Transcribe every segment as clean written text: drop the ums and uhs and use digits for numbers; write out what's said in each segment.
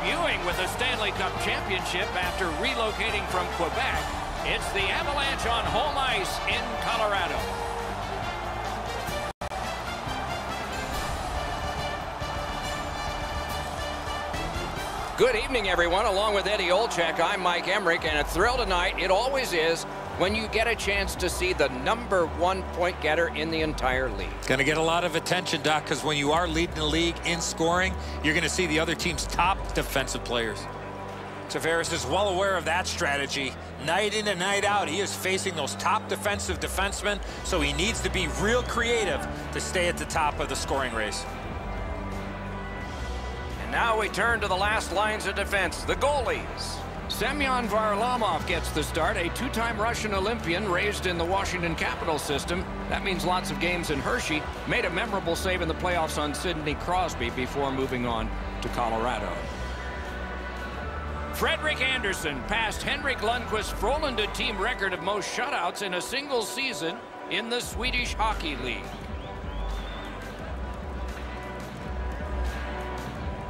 debuting with the Stanley Cup Championship after relocating from Quebec. It's the Avalanche on home ice in Colorado. Good evening, everyone. Along with Eddie Olczyk, I'm Mike Emmerich, and a thrill tonight, it always is, when you get a chance to see the #1 point getter in the entire league. Going to get a lot of attention, Doc, because when you are leading the league in scoring, you're going to see the other team's top defensive players. Tavares is well aware of that strategy. Night in and night out, he is facing those top defensive defensemen, so he needs to be real creative to stay at the top of the scoring race. Now we turn to the last lines of defense, the goalies. Semyon Varlamov gets the start, a two-time Russian Olympian raised in the Washington Capitals system. That means lots of games in Hershey. Made a memorable save in the playoffs on Sidney Crosby before moving on to Colorado. Frederik Andersen passed Henrik Lundqvist's Frölunda team record of most shutouts in a single season in the Swedish Hockey League.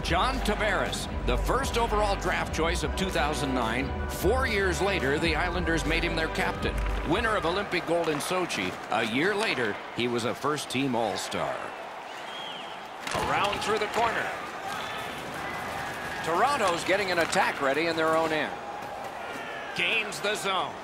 John Tavares, the first overall draft choice of 2009. 4 years later, the Islanders made him their captain. Winner of Olympic gold in Sochi. A year later, he was a first-team All-Star. Around through the corner. Toronto's getting an attack ready in their own end. Gains the zone.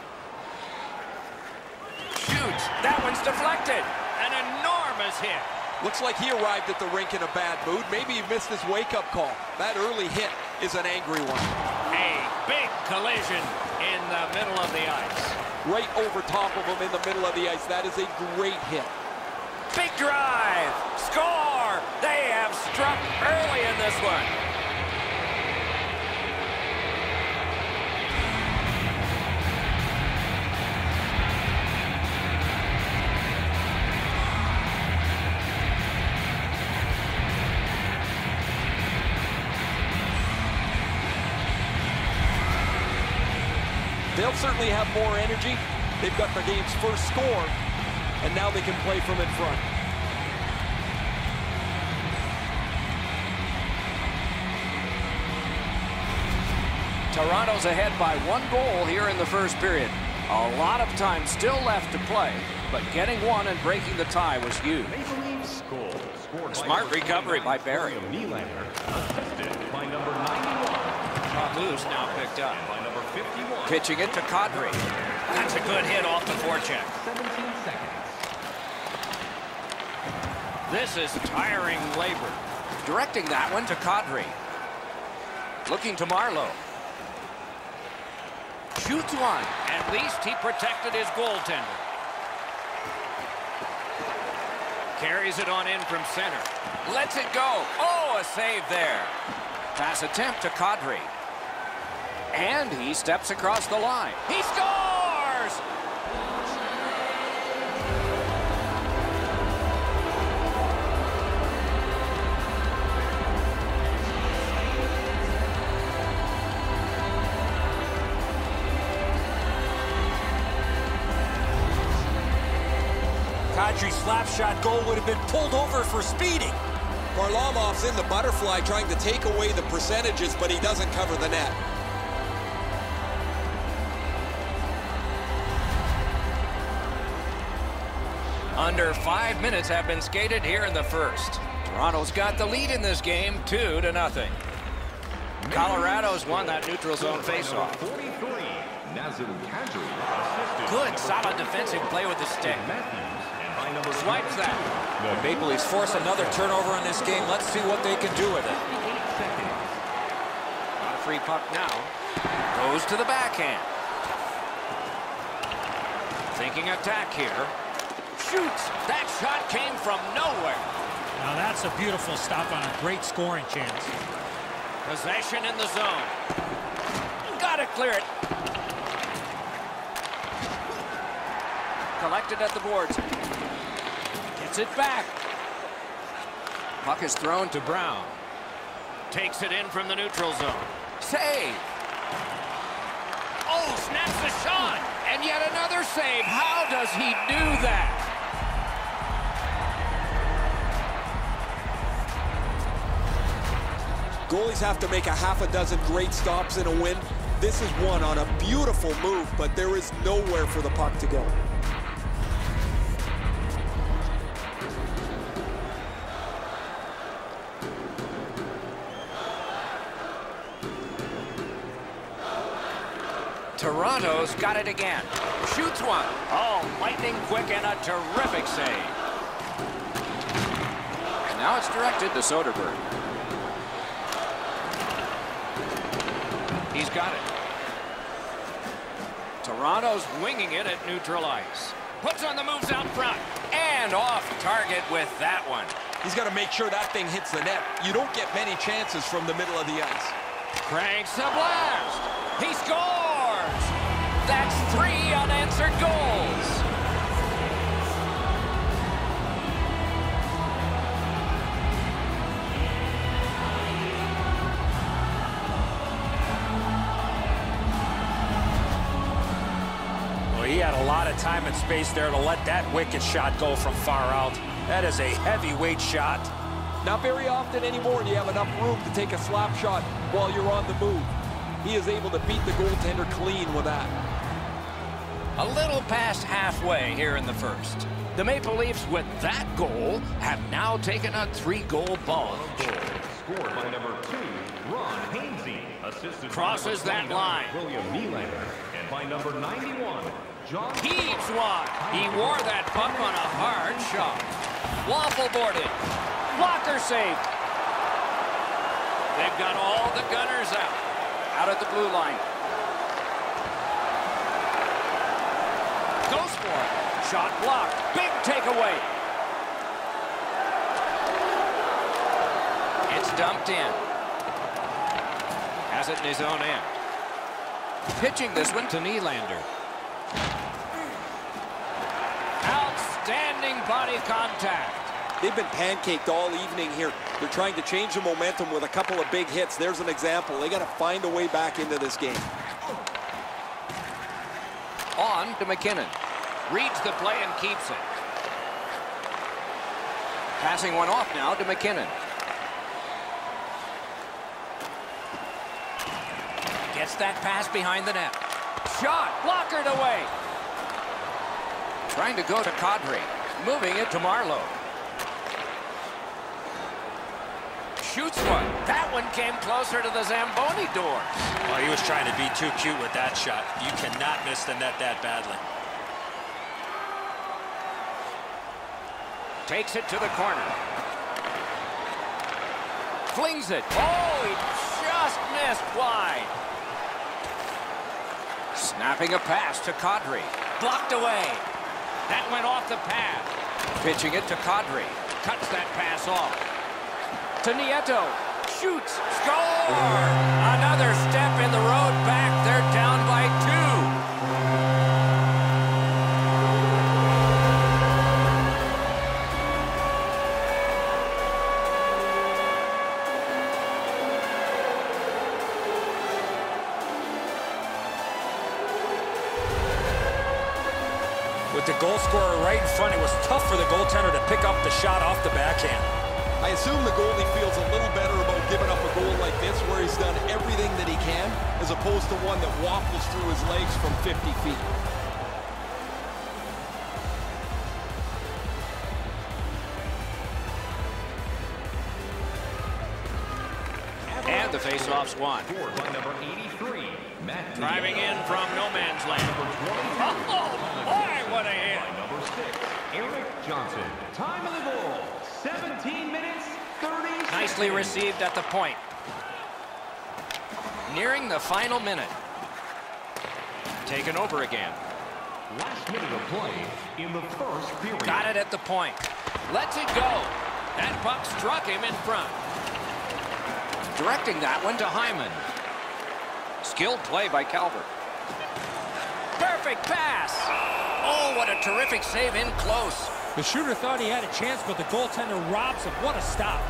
Shoots. That one's deflected. An enormous hit. Looks like he arrived at the rink in a bad mood. Maybe he missed his wake-up call. That early hit is an angry one. A big collision in the middle of the ice. Right over top of him in the middle of the ice. That is a great hit. Big drive. Score! They have struck early in this one. They'll certainly have more energy. They've got their game's first score, and now they can play from in front. Toronto's ahead by 1 goal here in the first period. A lot of time still left to play, but getting one and breaking the tie was huge. Smart recovery by Barry. Shot loose, now picked up. Pitching it to Kadri. That's a good hit off the forecheck. 17 seconds. This is tiring labor. Directing that one to Kadri. Looking to Marlowe. Shoots one. At least he protected his goaltender. Carries it on in from center. Lets it go. Oh, a save there. Pass attempt to Kadri. And he steps across the line. He scores! Kadri's slap shot goal would have been pulled over for speeding. Varlamov's in the butterfly trying to take away the percentages, but he doesn't cover the net. Under 5 minutes have been skated here in the first. Toronto's got the lead in this game, 2-0. Colorado's won that neutral zone faceoff. Good, solid defensive play with the stick. Swipes that. The Maple Leafs force another turnover in this game. Let's see what they can do with it. Got a free puck now. Goes to the backhand. Thinking attack here. Shoots. That shot came from nowhere. Now that's a beautiful stop on a great scoring chance. Possession in the zone. Gotta clear it. Collected at the boards. Gets it back. Puck is thrown to Brown. Takes it in from the neutral zone. Save. Oh, snaps the shot. And yet another save. How does he do that? Goalies have to make a half a dozen great stops in a win. This is one on a beautiful move, but there is nowhere for the puck to go. Toronto's got it again. Shoots one. Oh, lightning quick and a terrific save. And now it's directed to Soderberg. He's got it. Toronto's winging it at neutral ice. Puts on the moves out front. And off target with that one. He's got to make sure that thing hits the net. You don't get many chances from the middle of the ice. Cranks the blast. He scores. That's 3 unanswered goals. Well, he had a lot of time and space there to let that wicked shot go from far out. That is a heavyweight shot. Not very often anymore do you have enough room to take a slap shot while you're on the move. He is able to beat the goaltender clean with that. A little past halfway here in the first. The Maple Leafs, with that goal, have now taken a 3-goal ball. Scored by number 2, Ron Hainsey. Assisted crosses that line. William Nylander. And by number 91, John. Heaves one. He wore that puck on a hard shot. Waffle boarded. Blocker save. They've got all the gunners out at the blue line. Goes for it. Shot blocked. Big takeaway. It's dumped in. Has it in his own end. Pitching this one to Nylander. Outstanding body contact. They've been pancaked all evening here. They're trying to change the momentum with a couple of big hits. There's an example. They got to find a way back into this game. On to McKinnon. Reads the play and keeps it. Passing one off now to McKinnon. Gets that pass behind the net. Shot blockered away. Trying to go to Kadri. Moving it to Marlowe. Shoots one. That one came closer to the Zamboni door. Well, he was trying to be too cute with that shot. You cannot miss the net that badly. Takes it to the corner. Flings it. Oh, he just missed wide. Snapping a pass to Kadri. Blocked away. That went off the pad. Pitching it to Kadri. Cuts that pass off. To Nieto. Shoots. Score! Another step in the road back. They're down by 2. With the goal scorer right in front, it was tough for the goaltender to pick up the shot off the backhand. I assume the goalie feels a little better about giving up a goal like this where he's done everything that he can as opposed to one that waffles through his legs from 50 feet. And the faceoff's won. Scored by number 83, Matt. Driving in from no man's land. Oh, boy, what a hit. By number 6, Eric Johnson. Time of the goal, 17 minutes, 30 seconds. Nicely received at the point. Nearing the final minute. Taken over again. Last minute of play in the first period. Got it at the point. Lets it go. That puck struck him in front. Directing that one to Hyman. Skilled play by Calvert. Perfect pass. Oh, what a terrific save in close. The shooter thought he had a chance, but the goaltender robs him. What a stop.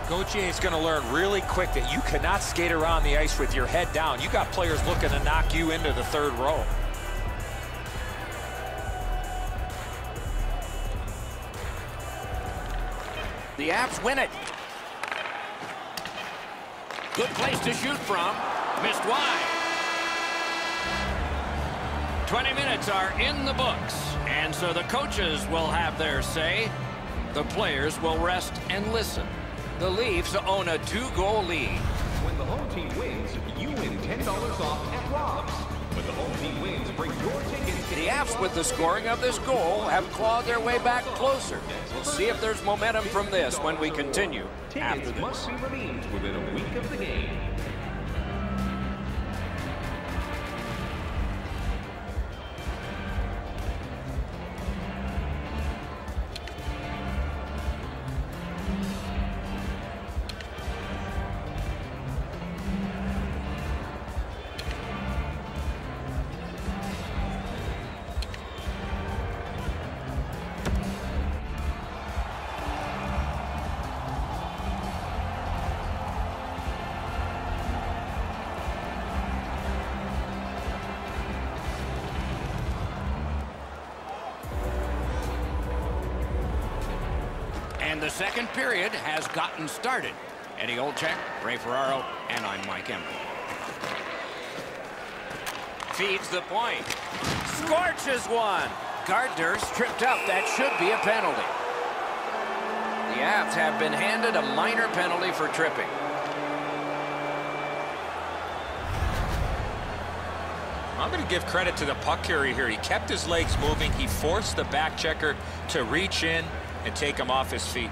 Gauthier is going to learn really quick that you cannot skate around the ice with your head down. You got players looking to knock you into the third row. The Avs win it. Good place to shoot from. Missed wide. 20 minutes are in the books, and so the coaches will have their say. The players will rest and listen. The Leafs own a 2-goal lead. When the home team wins, you win $10 off at LEAFS. When the home team wins, bring your tickets to The Avs, with the scoring of this goal, have clawed their way back closer. We'll see if there's momentum from this when we continue after Tickets this. must be redeemed within a week of the game. And the second period has gotten started. Eddie Olczyk, Ray Ferraro, and I'm Mike Emmer. Feeds the point. Scorches one. Gardner's tripped up. That should be a penalty. The Avs have been handed a minor penalty for tripping. I'm going to give credit to the puck carrier here. He kept his legs moving. He forced the back checker to reach in and take him off his feet.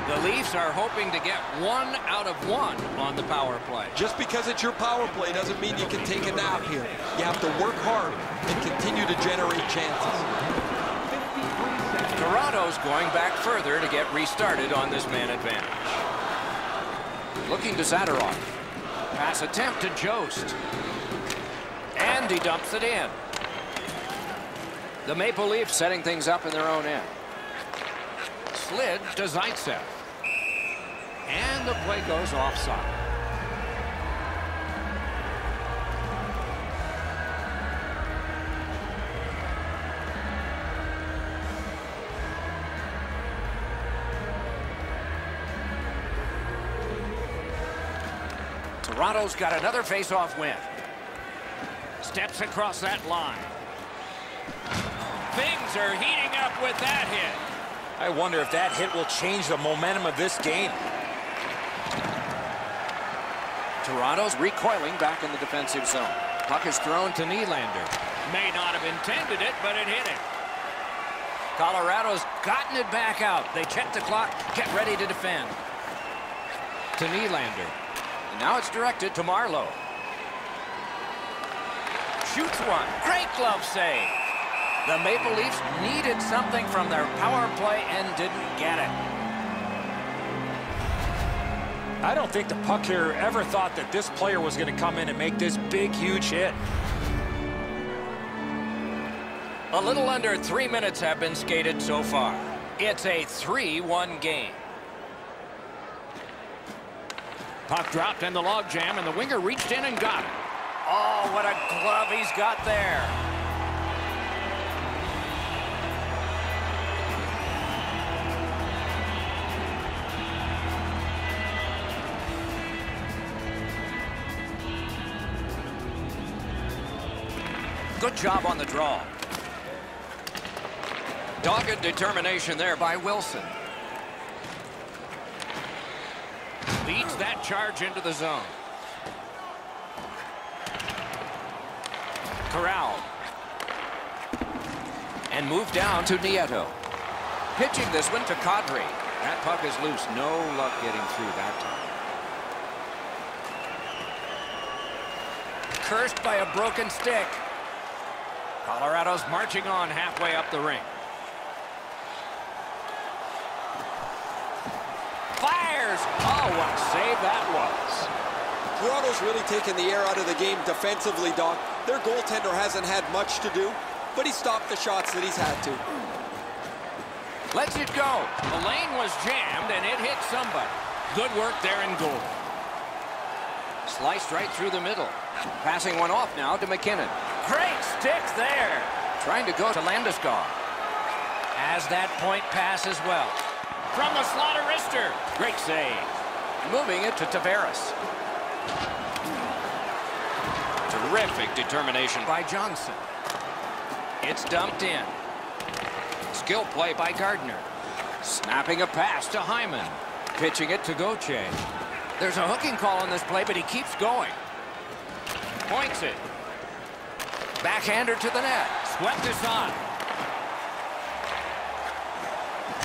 The Leafs are hoping to get 1 out of 1 on the power play. Just because it's your power play doesn't mean you can take a nap here. You have to work hard and continue to generate chances. Toronto's going back further to get restarted on this man advantage. Looking to Zadorov. Pass attempt to Jost. And he dumps it in. The Maple Leafs setting things up in their own end. Slid to Zaitsev. And the play goes offside. Toronto's got another face-off win. Steps across that line. Things are heating up with that hit. I wonder if that hit will change the momentum of this game. Toronto's recoiling back in the defensive zone. Puck is thrown to Nylander. May not have intended it, but it hit him. Colorado's gotten it back out. They check the clock, get ready to defend. To Nylander. And now it's directed to Marleau. Shoots one. Great glove save. The Maple Leafs needed something from their power play and didn't get it. I don't think the puck carrier ever thought that this player was going to come in and make this big, huge hit. A little under 3 minutes have been skated so far. It's a 3-1 game. Puck dropped in the logjam, and the winger reached in and got it. Oh, what a glove he's got there. Good job on the draw. Dogged determination there by Wilson. Leads that charge into the zone. Corral. And moved down to Nieto. Pitching this one to Kadri. That puck is loose. No luck getting through that time. Cursed by a broken stick. Colorado's marching on halfway up the ring. Fires! Oh, what a save that was. Toronto's really taken the air out of the game defensively, Doc. Their goaltender hasn't had much to do, but he stopped the shots that he's had to. Lets it go. The lane was jammed, and it hit somebody. Good work there in goal. Sliced right through the middle. Passing one off now to McKinnon. Great stick there. Trying to go to Landeskog. As that point pass as well. From the slaughter wrister. Great save. Moving it to Tavares. Terrific determination by Johnson. It's dumped in. Skill play by Gardner. Snapping a pass to Hyman. Pitching it to Gauthier. There's a hooking call on this play, but he keeps going. Points it. Backhander to the net. Swept aside.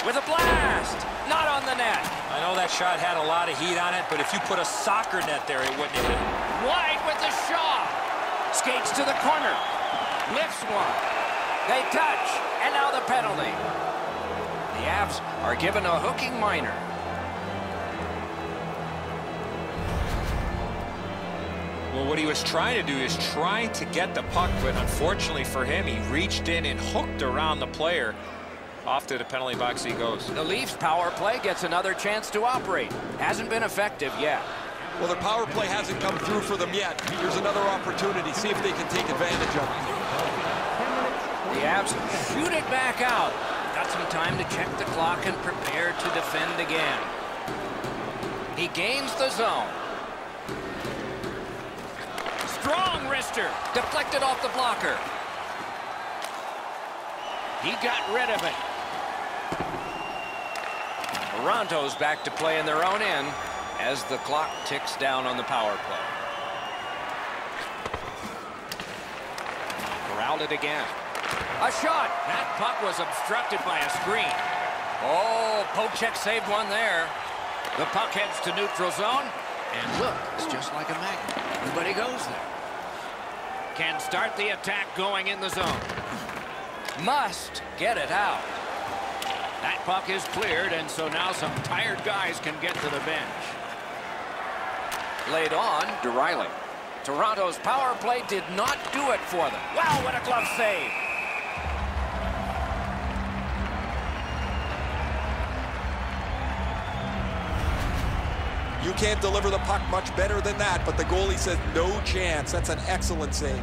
With a blast. Not on the net. I know that shot had a lot of heat on it, but if you put a soccer net there, it wouldn't hit it. Wide with the shot. Skates to the corner. Lifts one. They touch. And now the penalty. The Avs are given a hooking minor. Well, what he was trying to do is trying to get the puck, but unfortunately for him, he reached in and hooked around the player. Off to the penalty box he goes. The Leafs power play gets another chance to operate. Hasn't been effective yet. Well, their power play hasn't come through for them yet. Here's another opportunity. See if they can take advantage of it. The Avs shoot it back out. Got some time to check the clock and prepare to defend again. He gains the zone. Strong wrister. Deflected off the blocker. He got rid of it. Toronto's back to play in their own end as the clock ticks down on the power play. Corralled it again. A shot. That puck was obstructed by a screen. Oh, poke check saved one there. The puck heads to neutral zone. And look, it's just like a magnet. Everybody goes there. Can start the attack going in the zone. Must get it out. That puck is cleared, and so now some tired guys can get to the bench. Laid on to Riley. Toronto's power play did not do it for them. Wow, what a glove save. You can't deliver the puck much better than that, but the goalie says no chance. That's an excellent save.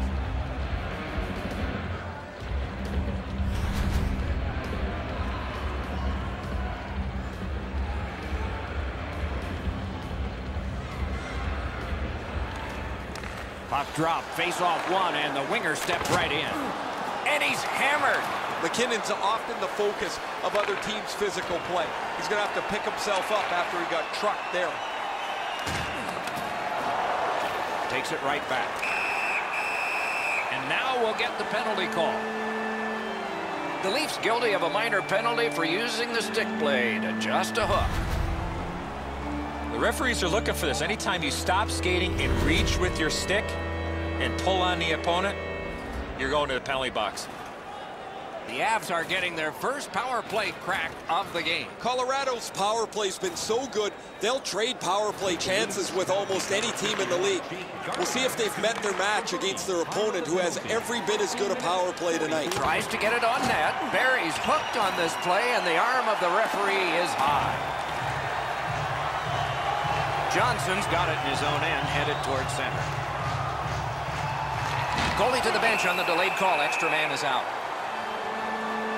Puck drop, face off one, and the winger stepped right in. And he's hammered. McKinnon's often the focus of other teams' physical play. He's going to have to pick himself up after he got trucked there. Takes it right back. And now we'll get the penalty call. The Leafs guilty of a minor penalty for using the stick blade. Just a hook. The referees are looking for this. Anytime you stop skating and reach with your stick and pull on the opponent, you're going to the penalty box. The Avs are getting their first power play crack of the game. Colorado's power play's been so good, they'll trade power play chances with almost any team in the league. We'll see if they've met their match against their opponent, who has every bit as good a power play tonight. Tries to get it on net. Barry's hooked on this play, and the arm of the referee is high. Johnson's got it in his own end, headed towards center. Goalie to the bench on the delayed call. Extra man is out.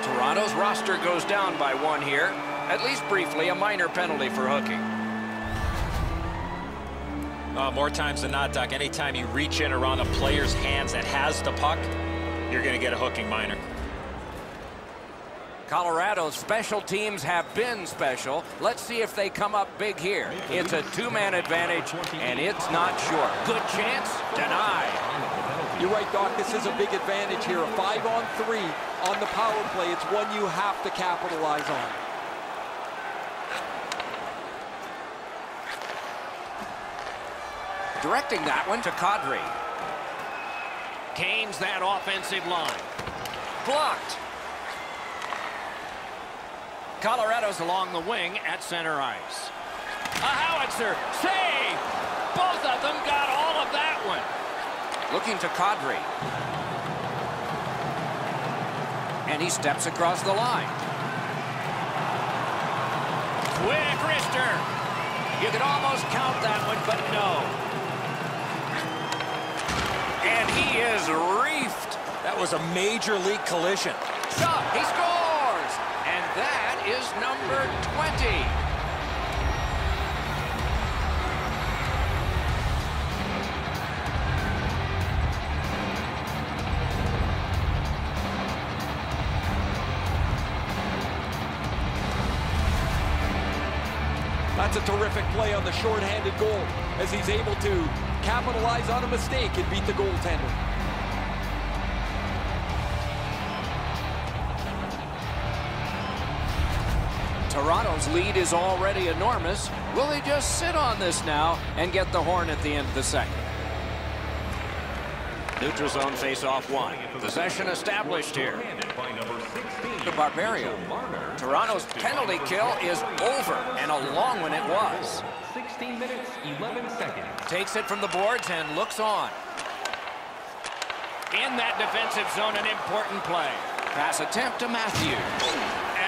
Toronto's roster goes down by one here. At least briefly, a minor penalty for hooking. More times than not, Doc, anytime you reach in around a player's hands that has the puck, you're going to get a hooking minor. Colorado's special teams have been special. Let's see if they come up big here. It's a two-man advantage, and it's not short. Good chance, denied. You're right, Doc. This is a big advantage here. A 5-on-3 on the power play. It's one you have to capitalize on. Directing that one to Kadri. Gains that offensive line. Blocked. Colorado's along the wing at center ice. A howitzer. Save! Both of them got all of that one. Looking to Kadri. And he steps across the line. Quick wrister. You could almost count that one, but no. And he is reefed. That was a major league collision. Shot. He scores. And that is number 20. That's a terrific play on the shorthanded goal as he's able to capitalize on a mistake and beat the goaltender. Toronto's lead is already enormous. Will they just sit on this now and get the horn at the end of the second? Neutral zone face-off one. Possession established here. The Barbario. Toronto's penalty kill is over, and a long one it was. 16 minutes, 11 seconds. Takes it from the boards and looks on. In that defensive zone, an important play. Pass attempt to Matthews.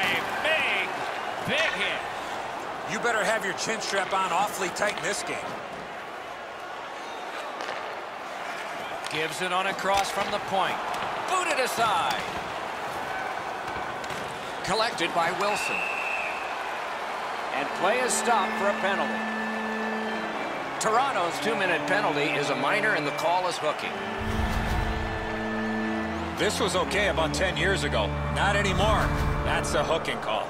A big hit. You better have your chin strap on awfully tight in this game. Gives it on a cross from the point. Booted aside. Collected by Wilson. And play is stopped for a penalty. Toronto's 2-minute penalty is a minor and the call is hooking. This was okay about 10 years ago. Not anymore. That's a hooking call.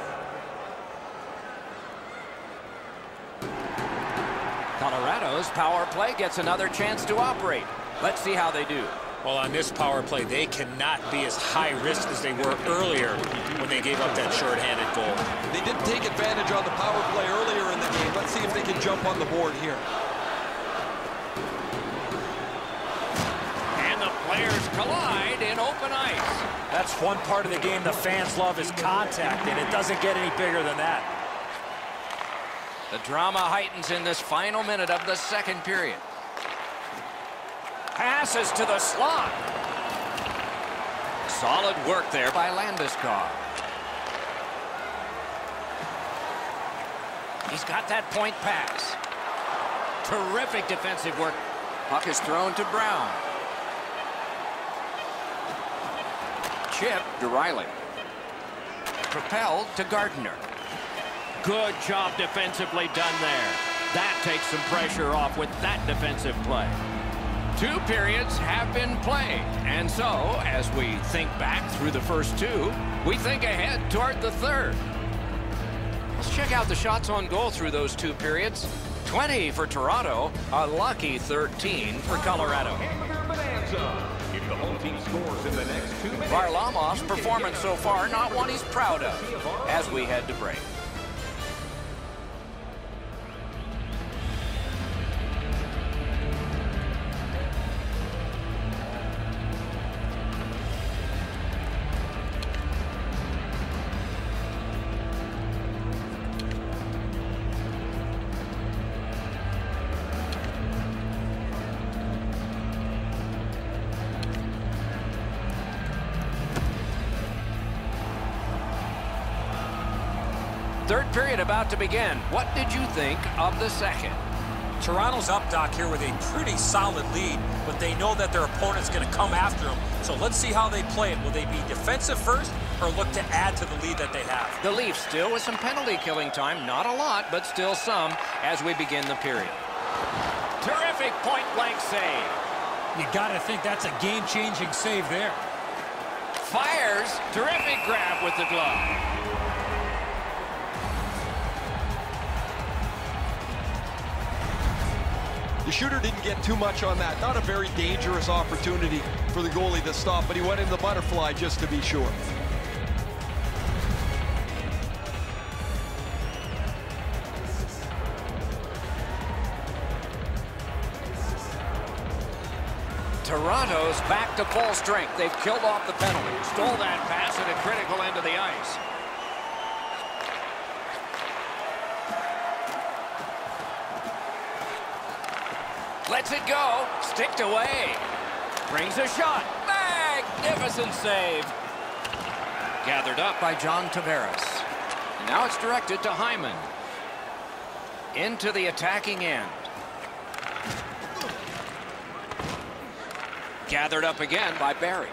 Colorado's power play gets another chance to operate. Let's see how they do. Well, on this power play, they cannot be as high risk as they were earlier when they gave up that shorthanded goal. They didn't take advantage on the power play earlier in the game. Let's see if they can jump on the board here. And the players collide in open ice. That's one part of the game the fans love is contact, and it doesn't get any bigger than that. The drama heightens in this final minute of the second period. Passes to the slot. Solid work there by Landeskog. He's got that point pass. Terrific defensive work. Puck is thrown to Brown. Chip to Riley. Propelled to Gardner. Good job defensively done there. That takes some pressure off with that defensive play. 2 periods have been played, and so, as we think back through the first 2, we think ahead toward the third. Let's check out the shots on goal through those 2 periods. 20 for Toronto, a lucky 13 for Colorado. If the home team scores in the next 2 minutes... Varlamov's performance so far, not one he's proud of, as we head to break. Third period about to begin. What did you think of the second? Toronto's up, Doc, here with a pretty solid lead, but they know that their opponent's going to come after them. So let's see how they play it. Will they be defensive first or look to add to the lead that they have? The Leafs still with some penalty killing time. Not a lot, but still some as we begin the period. Terrific point-blank save. You got to think that's a game-changing save there. Fires. Terrific grab with the glove. The shooter didn't get too much on that. Not a very dangerous opportunity for the goalie to stop, but he went in the butterfly just to be sure. Toronto's back to full strength. They've killed off the penalty. Stole that pass at a critical end of the ice. Lets it go. Sticked away. Brings a shot. Magnificent save. Gathered up by John Tavares. Now it's directed to Hyman. Into the attacking end. Gathered up again by Barry.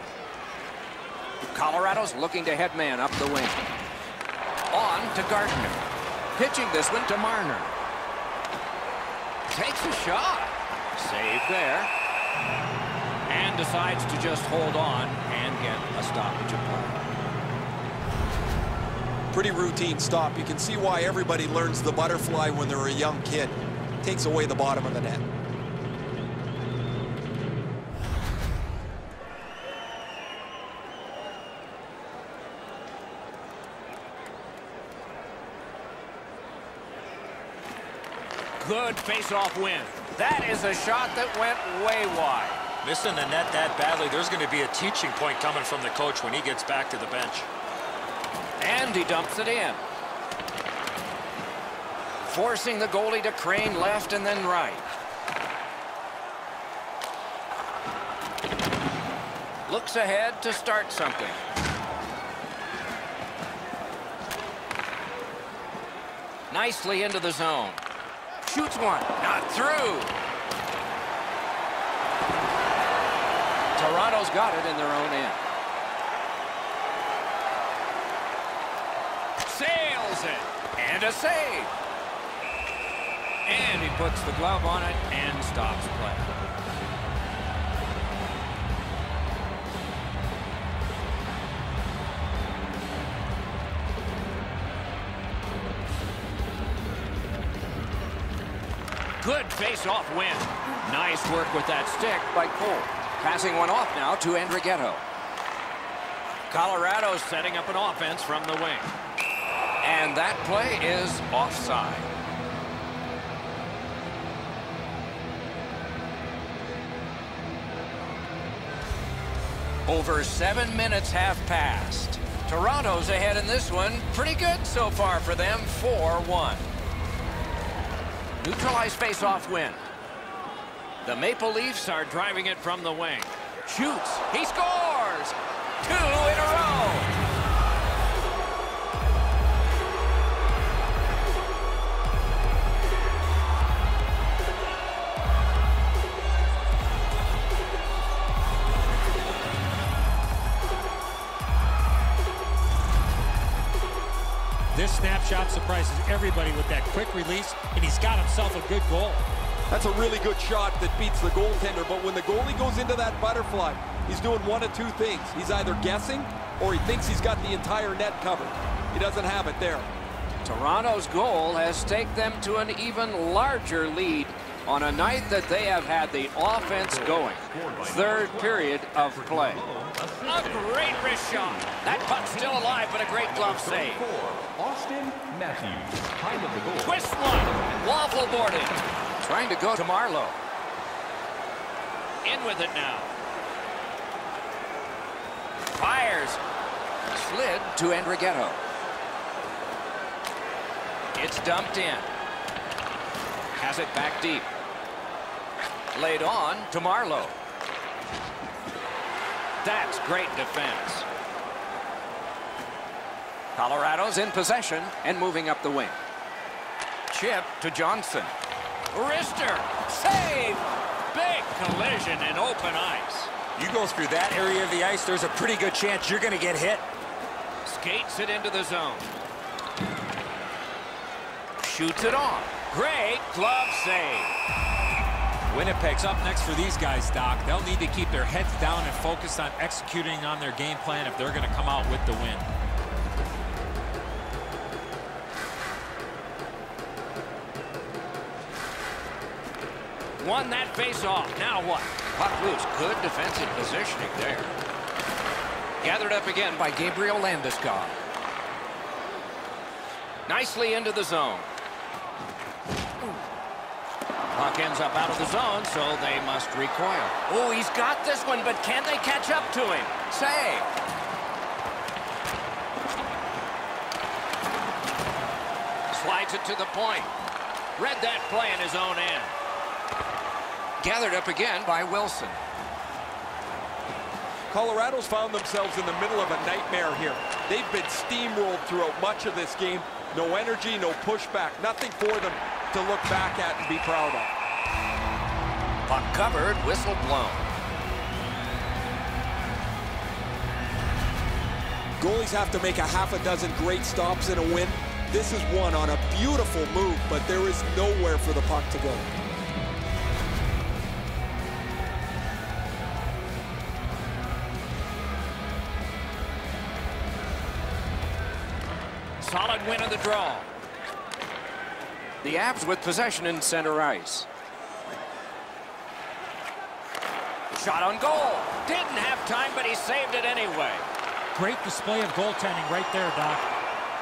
Colorado's looking to head man up the wing. On to Gardner. Pitching this one to Marner. Takes a shot. Save there. And decides to just hold on and get a stoppage of play. Pretty routine stop. You can see why everybody learns the butterfly when they're a young kid. Takes away the bottom of the net. Good face-off win. That is a shot that went way wide. Missing the net that badly, there's going to be a teaching point coming from the coach when he gets back to the bench. And he dumps it in. Forcing the goalie to crane left and then right. Looks ahead to start something. Nicely into the zone. Shoots one. Not through. Toronto's got it in their own end. Sails it. And a save. And he puts the glove on it and stops play. Good face-off win. Nice work with that stick by Cole. Passing one off now to Andrighetto. Colorado's setting up an offense from the wing. And that play is offside. Over 7 minutes have passed. Toronto's ahead in this one. Pretty good so far for them, 4-1. Neutralized face-off win. The Maple Leafs are driving it from the wing. Shoots. He scores! 2 in a row. This snapshot surprises everybody with that quick release, and he's got himself a good goal. That's a really good shot that beats the goaltender, but when the goalie goes into that butterfly, he's doing one of two things. He's either guessing or he thinks he's got the entire net covered. He doesn't have it there. Toronto's goal has taken them to an even larger lead on a night that they have had the offense going. Third period of play. A great wrist shot. That puck's still alive, but a great glove save. Austin Matthews, time of the goal. Twist one. Waffle boarded. Trying to go to Marlowe. In with it now. Fires. Slid to Andrighetto. It's dumped in. Has it back deep. Laid on to Marlowe. That's great defense. Colorado's in possession and moving up the wing. Chip to Johnson. Wrister. Save. Big collision in open ice. You go through that area of the ice, there's a pretty good chance you're going to get hit. Skates it into the zone. Shoots it on. Great glove save. Winnipeg's up next for these guys, Doc. They'll need to keep their heads down and focus on executing on their game plan if they're going to come out with the win. Won that face-off. Now what? Puck loose. Good defensive positioning there. Gathered up again by Gabriel Landeskog. Nicely into the zone. Puck ends up out of the zone, so they must recoil. Oh, he's got this one, but can they catch up to him? Save. Slides it to the point. Read that play in his own end. Gathered up again by Wilson. Colorado's found themselves in the middle of a nightmare here. They've been steamrolled throughout much of this game. No energy, no pushback, nothing for them to look back at and be proud of. Puck covered, whistle blown. Goalies have to make a half a dozen great stops in a win. This is one on a beautiful move, but there is nowhere for the puck to go. Solid win of the draw. The Avs with possession in center ice. Shot on goal. Didn't have time, but he saved it anyway. Great display of goaltending right there, Doc.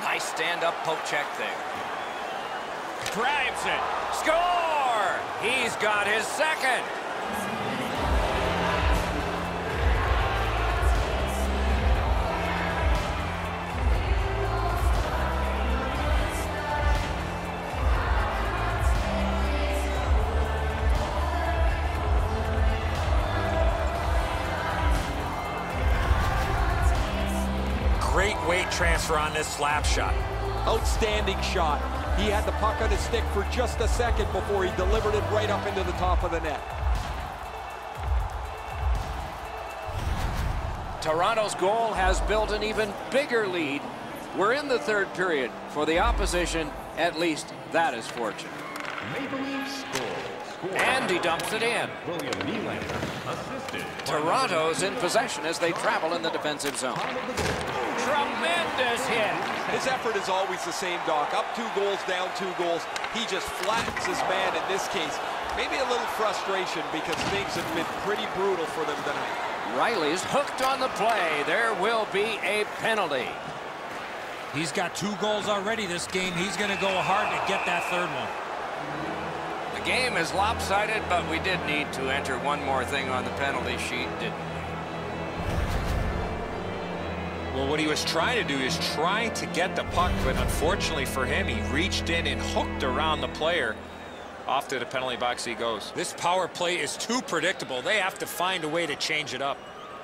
Nice stand-up poke check there. Drives it. Score! He's got his second. Great weight transfer on this slap shot. Outstanding shot. He had the puck on his stick for just a second before he delivered it right up into the top of the net. Toronto's goal has built an even bigger lead. We're in the third period. For the opposition, at least that is fortunate. Maple Leafs score. And he dumps it in. William Nylander assisted. Toronto's in possession as they travel in the defensive zone. Tremendous hit. His effort is always the same, Doc. Up 2 goals, down 2 goals. He just flattens his man in this case. Maybe a little frustration because things have been pretty brutal for them tonight. Riley's hooked on the play. There will be a penalty. He's got 2 goals already this game. He's going to go hard to get that third one. The game is lopsided, but we did need to enter one more thing on the penalty sheet, didn't we? Well, what he was trying to do is trying to get the puck, but unfortunately for him, he reached in and hooked around the player. Off to the penalty box he goes. This power play is too predictable. They have to find a way to change it up.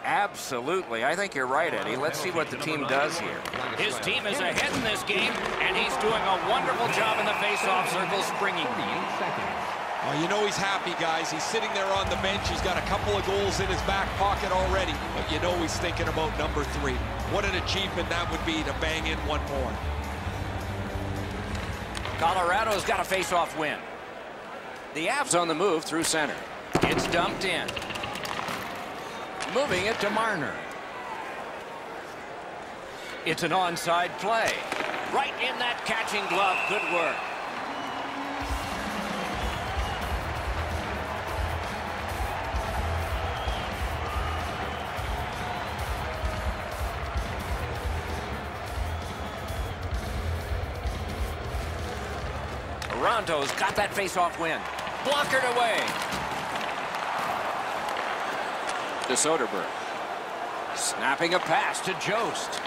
Absolutely. I think you're right, Eddie. Let's see what the team does here. His team is ahead in this game, and he's doing a wonderful job in the face-off circle, springing. 38 seconds. Oh, you know he's happy, guys. He's sitting there on the bench. He's got a couple of goals in his back pocket already. But you know he's thinking about number 3. What an achievement that would be to bang in one more. Colorado's got a face-off win. The Avs on the move through center. It's dumped in. Moving it to Marner. It's an onside play. Right in that catching glove. Good work. Toronto's got that face-off win. Blockered away. To Soderberg. Snapping a pass to Jost.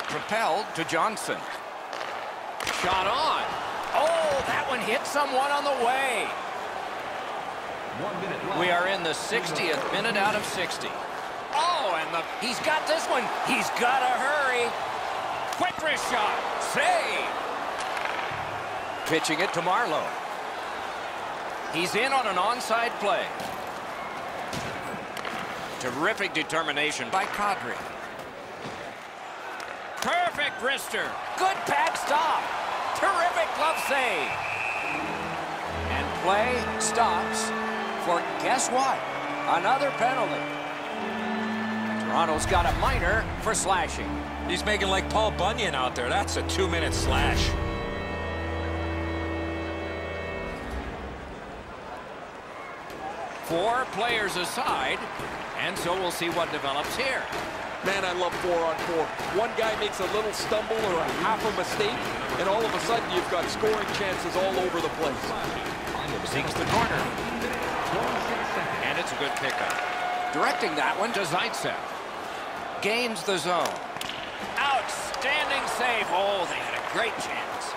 Propelled to Johnson. Shot on. Oh, that one hit someone on the way. 1 minute left. We are in the 60th minute out of 60. Oh, and he's got this one. He's got to hurry. Quick wrist shot. Save. Pitching it to Marlowe. He's in on an onside play. Terrific determination by Kadri. Perfect wrister. Good pad stop. Terrific glove save. And play stops for guess what? Another penalty. Toronto's got a minor for slashing. He's making like Paul Bunyan out there. That's a 2-minute slash. Four players aside, and so we'll see what develops here. Man, I love 4-on-4. One guy makes a little stumble or a half a mistake, and all of a sudden you've got scoring chances all over the place. Seeks the corner. And it's a good pickup. Directing that one to Zaitsev. Gains the zone. Outstanding save. Oh, they had a great chance.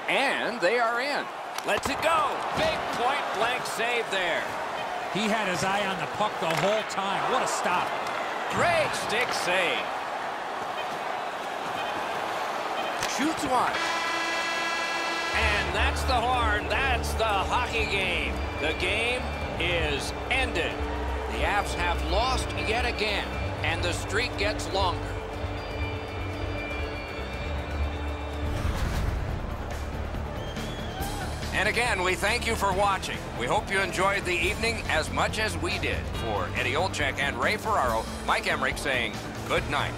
And they are in. Lets it go. Big point-blank save there. He had his eye on the puck the whole time. What a stop. Great stick save. Shoots one. And that's the horn. That's the hockey game. The game is ended. The Avs have lost yet again, and the streak gets longer. And again, we thank you for watching. We hope you enjoyed the evening as much as we did. For Eddie Olczyk and Ray Ferraro, Mike Emmerich saying good night.